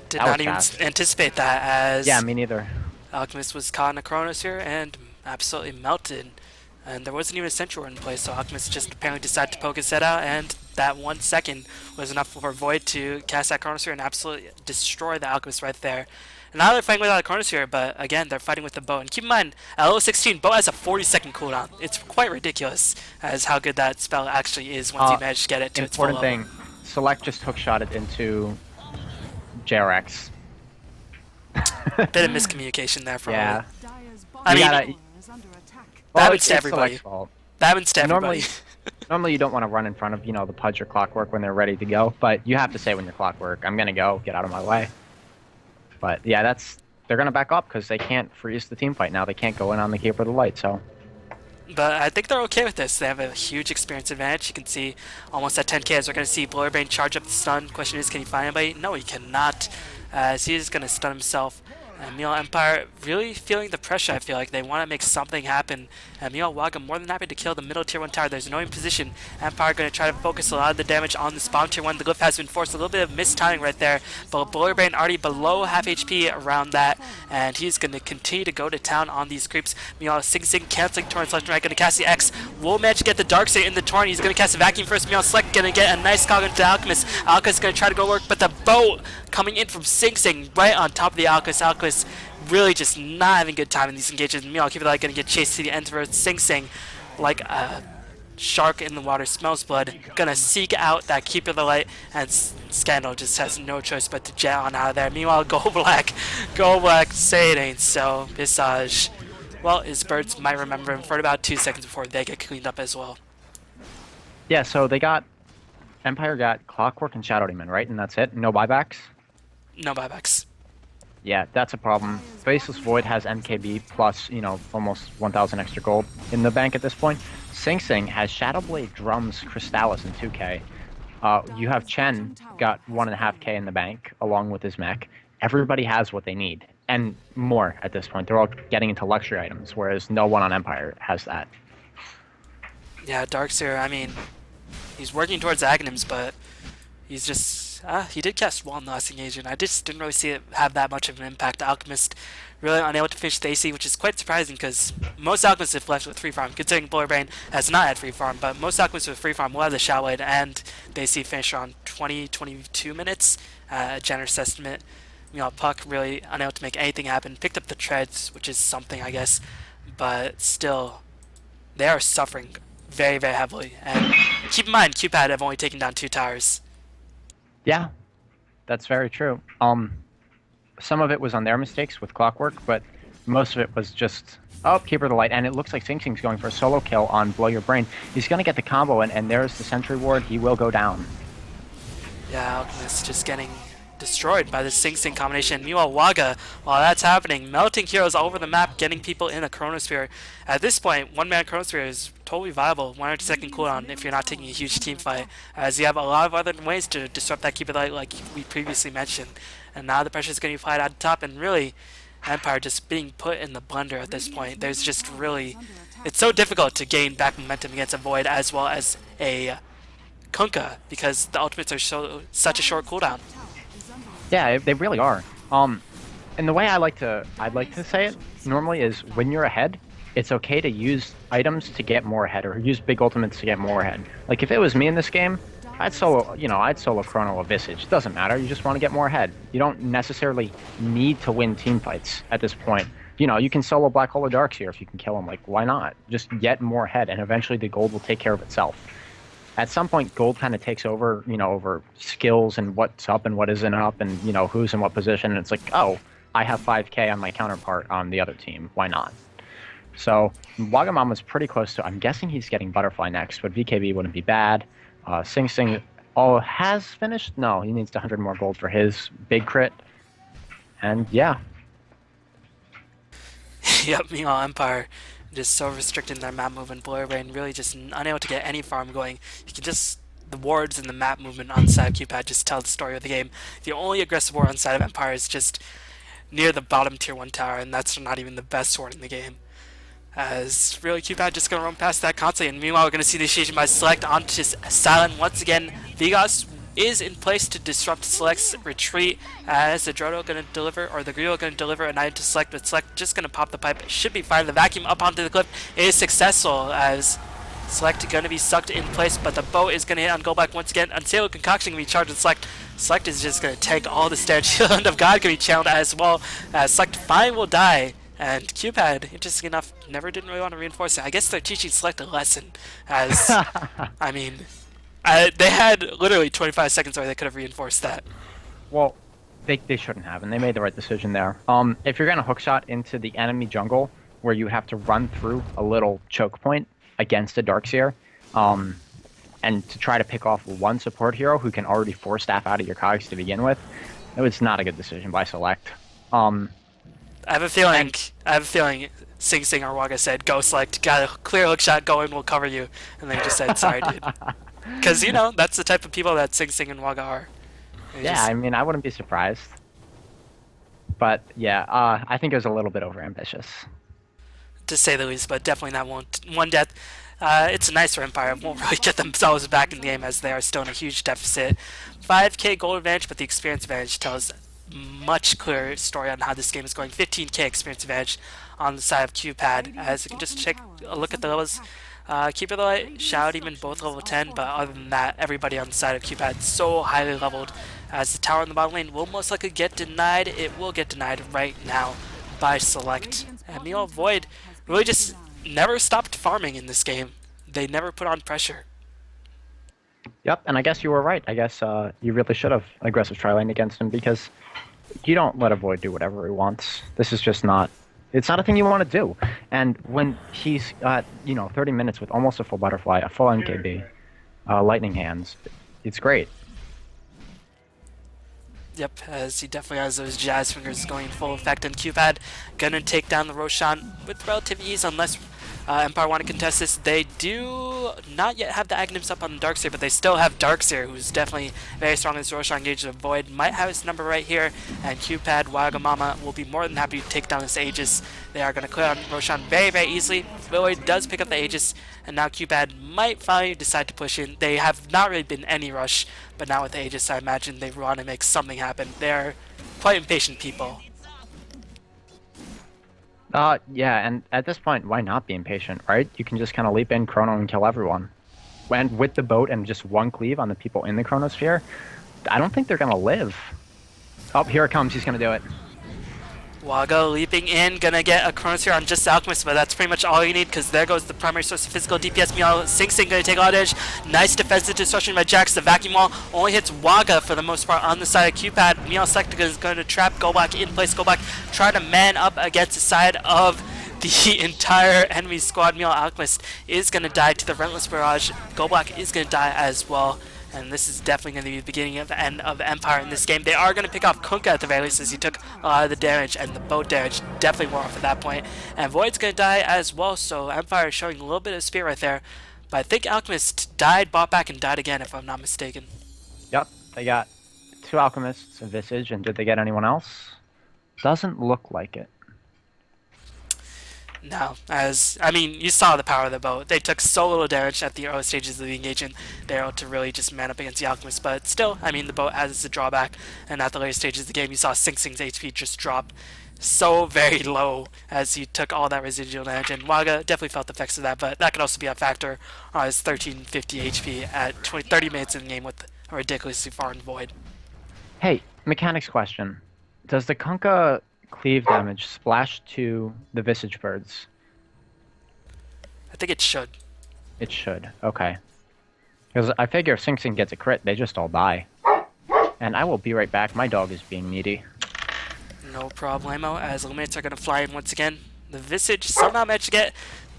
did not even anticipate that, as yeah, me neither. Alchemist was caught in a Chronos here and absolutely melted. And there wasn't even a Central in play, so Alchemist just apparently decided to poke his head out, and that 1 second was enough for Void to cast that Chronos and absolutely destroy the Alchemist right there. And now they're fighting without a Chronos, but again, they're fighting with the bow. And keep in mind, at level 16, bow has a 40-second cooldown. It's quite ridiculous as how good that spell actually is once you manage to get it to its full level. Important thing, Select just hookshotted into JRX. Bit of miscommunication there, probably. Yeah, I you mean, gotta. that Well, happens to it's everybody. Select's fault. That happens to everybody. Normally, normally you don't want to run in front of the Pudge or Clockwork when they're ready to go, but you have to say when you're Clockwork, I'm gonna go, get out of my way. But yeah, they're gonna back up because they can't freeze the team fight now. They can't go in on the Keeper of the Light, so. But I think they're okay with this. They have a huge experience advantage. You can see almost at 10k as we're going to see Blurbrain charge up the stun. Question is, can he find anybody? No, he cannot. As he's going to stun himself. And Meanwhile, Empire really feeling the pressure, I feel like. They want to make something happen. And Meanwhile, Waga more than happy to kill the middle tier 1 tower. There's no in position. Empire going to try to focus a lot of the damage on the spawn tier 1. The glyph has been forced. A little bit of mistiming right there. But Blurbrain already below half HP around that. And he's going to continue to go to town on these creeps. Meanwhile, Sing Sing canceling Torrents left and right. Going to cast the X. Will manage to get the Darkseer in the Torrent. He's going to cast a Vacuum first. Meanwhile, Select going to get a nice cog into the Alchemist. Alchemist going to try to go work. But the boat coming in from Sing Sing right on top of the Alchemist. Alchemist really just not having a good time in these engagements. Meanwhile, Keeper Light going to get chased to the end for Sing Sing like a shark in the water smells blood. Gonna seek out that Keeper of the Light, and Scandal just has no choice but to jet on out of there. Meanwhile, Go Black, say it ain't so. Visage, well, his birds might remember him for about 2 seconds before they get cleaned up as well. Yeah, so Empire got Clockwork and Shadow Demon, right? And that's it? No buybacks? No buybacks. Yeah, that's a problem. Faceless Void has MKB plus, almost 1,000 extra gold in the bank at this point. Sing Sing has Shadowblade, Drums, Crystallis, and 2k. You have Chen got 1.5k in the bank along with his mech. Everybody has what they need, and more at this point. They're all getting into luxury items, whereas no one on Empire has that. Yeah, Darkseer, I mean, he's working towards Aghanims, but he's just... he did cast Wall in the last engagement. I just didn't really see it have that much of an impact. Alchemist really unable to finish the AC, which is quite surprising because most Alchemists have left with free farm, considering Blurbrain has not had free farm, but most Alchemists with free farm will have the Shadowblade and the AC finish around 20-22 minutes, generous estimate. Puck really unable to make anything happen. Picked up the treads, which is something, I guess, but still, they are suffering very, very heavily. And keep in mind, QPAD have only taken down 2 towers. Yeah, that's very true. Some of it was on their mistakes with Clockwork, but most of it was just, Keeper of the Light. And it looks like Sing Sing's going for a solo kill on Blow Your Brain. He's going to get the combo, and there's the Sentry Ward. He will go down. Yeah, Alchemist just getting destroyed by the Sing Sing combination. Meanwhile, Waga, while that's happening, melting heroes all over the map, getting people in a Chronosphere. At this point, one-man Chronosphere is totally viable. 100-second cooldown if you're not taking a huge team fight, as you have a lot of other ways to disrupt that Keeper Light, like we previously mentioned. And now the pressure is going to be applied at the top, and really, Empire just being put in the blender at this point. There's just really... It's so difficult to gain back momentum against a Void as well as a Kunkka, because the ultimates are such a short cooldown. Yeah, they really are. And the way I'd like to say it normally is when you're ahead, it's okay to use items to get more ahead, or use big ultimates to get more ahead. Like if it was me in this game, I'd solo Chrono a Visage. It doesn't matter. You just want to get more ahead. You don't necessarily need to win team fights at this point. You can solo Black Hole or Darkseer if you can kill him. Like, why not? Just get more ahead, and eventually the gold will take care of itself. At some point, gold kind of takes over, over skills and what's up and what isn't up, and who's in what position. And it's like, oh, I have 5k on my counterpart on the other team. Why not? So Wagamama's pretty close to. I'm guessing he's getting Butterfly next, but VKB wouldn't be bad. Sing Sing has finished. No, he needs 100 more gold for his big crit. And yeah. Yep. Meanwhile, Empire just so restricted in their map movement. Blurbrain really just unable to get any farm going. You can just, the wards and the map movement on the side of QPAD just tell the story of the game. The only aggressive ward on the side of Empire is just near the bottom tier 1 tower, and that's not even the best ward in the game. As really QPAD just gonna run past that constantly, and meanwhile we're gonna see the initiation by Select onto Silent once again. Vigos is in place to disrupt Select's retreat, as the Drodo gonna deliver, or the Greedo gonna deliver an item to Select, but Select just gonna pop the pipe. It should be fine. The vacuum up onto the cliff is successful, as Select gonna be sucked in place, but the boat is gonna hit on Goldback once again. Unstable Concoction gonna be charged with Select. Select is just gonna take all the damage. Shield of God gonna be channeled as well, as Select finally will die. And QPAD, interesting enough, didn't really want to reinforce it. I guess they're teaching Select a lesson, as, I mean, they had literally 25 seconds where they could have reinforced that. Well, They shouldn't have, and they made the right decision there. If you're gonna hookshot into the enemy jungle, where you have to run through a little choke point against a Darkseer, um, and to try to pick off one support hero who can already force staff out of your cogs to begin with, it was not a good decision by Select. Um, I have a feeling. and I have a feeling. Sing Sing or Waga said, "Go Select, got a clear hook shot going. We'll cover you," and they just said, "Sorry, dude," because you know that's the type of people that Sing Sing and Waga are. They yeah, just I mean, I wouldn't be surprised. But yeah, I think it was a little bit overambitious. to say the least, but definitely not one death. It's a nice for Empire. Won't really get themselves back in the game as they are still in a huge deficit. 5k gold advantage, but the experience advantage tells much clearer story on how this game is going. 15k experience advantage on the side of QPAD. As you can just take a look at the levels. Keeper of the Light, Shout even both level 10, but other than that, everybody on the side of QPAD is so highly leveled. As the tower in the bottom lane will most likely get denied. It will get denied right now by Select. And meanwhile, Void really just never stopped farming in this game. They never put on pressure. Yep, and I guess you were right. I guess you really should have aggressive tri-lane against him because you don't let a Void do whatever he wants. This is just not. It's not a thing you want to do. And when he's 30 minutes with almost a full butterfly, a full MKB, lightning hands, it's great. Yep, as he definitely has those jazz fingers going full effect on QPAD. Gonna take down the Roshan with relative ease unless Empire want to contest this. They do not yet have the Aghanims up on the Darkseer, but they still have Darkseer, who's definitely very strong as Roshan engages with Void. Might have his number right here, and QPAD, Wagamama will be more than happy to take down this Aegis. They are going to clear on Roshan very, very easily. Void does pick up the Aegis, and now QPAD might finally decide to push in. They have not really been any rush, but now with the Aegis, I imagine they want to make something happen. They're quite impatient people. Yeah, and at this point, why not be impatient, right? You can just kind of leap in Chrono and kill everyone. And with the boat and just one cleave on the people in the Chronosphere, I don't think they're going to live. Oh, here it comes. He's going to do it. Waga leaping in, gonna get a Chronosphere on just Alchemist, but that's pretty much all you need because there goes the primary source of physical DPS. Meow, Sing Sing gonna take a lot of damage. Nice defensive destruction by Jax. The vacuum wall only hits Waga for the most part on the side of QPAD. Meow Sectica is going to trap Golbak in place. Golbak trying to man up against the side of the entire enemy squad. Meow Alchemist is gonna die to the Relentless Barrage. Golbak is gonna die as well. And this is definitely going to be the beginning of the end of Empire in this game. They are going to pick off Kunkka at the very least as he took a lot of the damage, and the boat damage definitely wore off at that point. And Void's going to die as well, so Empire is showing a little bit of speed right there. But I think Alchemist died, bought back, and died again, if I'm not mistaken. Yep, they got 2 Alchemists, a Visage, and did they get anyone else? Doesn't look like it. No, as I mean, you saw the power of the boat. They took so little damage at the early stages of the engagement. They were able to really just man up against the Alchemist. But still, I mean, the boat has a drawback. And at the later stages of the game, you saw Sing Sing's HP just drop so very low as he took all that residual damage. And Waga definitely felt the effects of that. But that could also be a factor on his 1350 HP at 30 minutes in the game with a ridiculously far Void. Hey, mechanics question. Does the Kunkka cleave damage splash to the Visage birds? I think it should. It should. Okay. Because I figure if Sing Sing gets a crit, they just all die. And I will be right back. My dog is being needy. No problemo, as Illuminates are going to fly in once again. The Visage somehow managed to get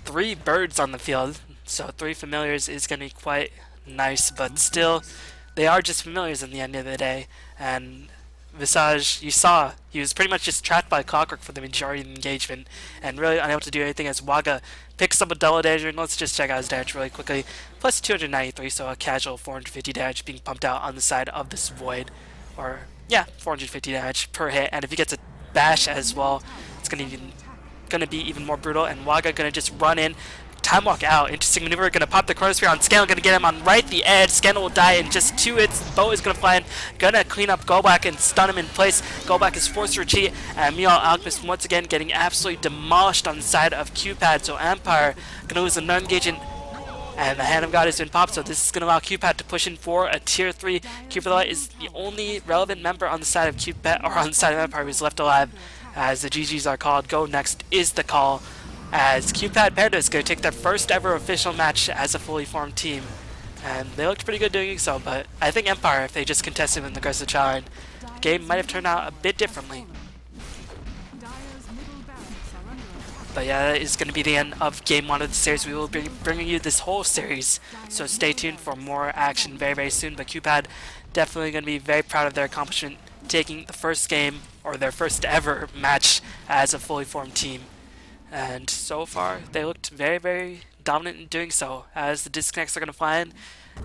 3 birds on the field, so 3 familiars is going to be quite nice, but still, they are just familiars in the end of the day. And Visage, you saw, he was pretty much just trapped by Clockwork for the majority of the engagement, and really unable to do anything as Waga picks up a double damage, and let's just check out his damage really quickly. Plus 293, so a casual 450 damage being pumped out on the side of this Void. Or, yeah, 450 damage per hit, and if he gets a bash as well, it's gonna be even more brutal, and Waga gonna just run in, time walk out, interesting maneuver, gonna pop the Chronosphere on Scandal, gonna get him on right the edge. Scandal will die in just 2 hits. The boat is gonna fly in, gonna clean up Golbak and stun him in place. Golbak is forced to retreat, and Meow Alchemist once again getting absolutely demolished on the side of QPAD. So Empire gonna lose another engagement, and the Hand of God has been popped, so this is gonna allow QPAD to push in for a tier 3. QPAD is the only relevant member on the side of QPAD, or on the side of Empire, who's left alive, as the GGs are called. Go next is the call, as QPAD Pandas is going to take their first ever official match as a fully formed team. And they looked pretty good doing so, but I think Empire, if they just contested with an aggressive challenge, game might have turned out a bit differently. But yeah, that is going to be the end of Game 1 of the series. We will be bringing you this whole series, so stay tuned for more action very, very soon. But QPAD definitely going to be very proud of their accomplishment, taking the first game, or their first ever match as a fully formed team. And so far, they looked very, very dominant in doing so, as the disconnects are going to fly in,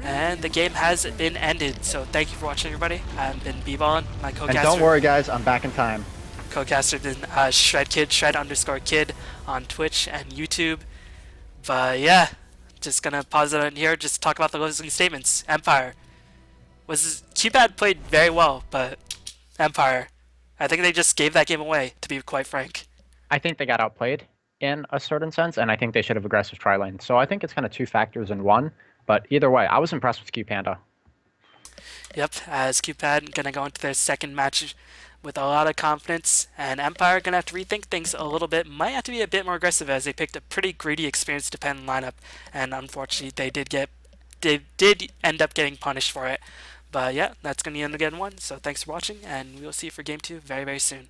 and the game has been ended. So thank you for watching, everybody. I've been Bebon, my co-caster. And don't worry, guys, I'm back in time. Co-caster been Shred Kid, Shred_Kid on Twitch and YouTube. But yeah, just gonna pause it on here, just talk about the closing statements. Empire QPAD played very well, but Empire, I think they just gave that game away, to be quite frank. I think they got outplayed in a certain sense, and I think they should have aggressive tri-lane. So I think it's kind of two factors in one. But either way, I was impressed with QPanda. Yep, as QPAD gonna go into their second match with a lot of confidence, and Empire gonna have to rethink things a little bit. Might have to be a bit more aggressive, as they picked a pretty greedy, experience dependent lineup, and unfortunately they did end up getting punished for it. But yeah, that's gonna be the end of game 1. So thanks for watching, and we will see you for game 2 very, very soon.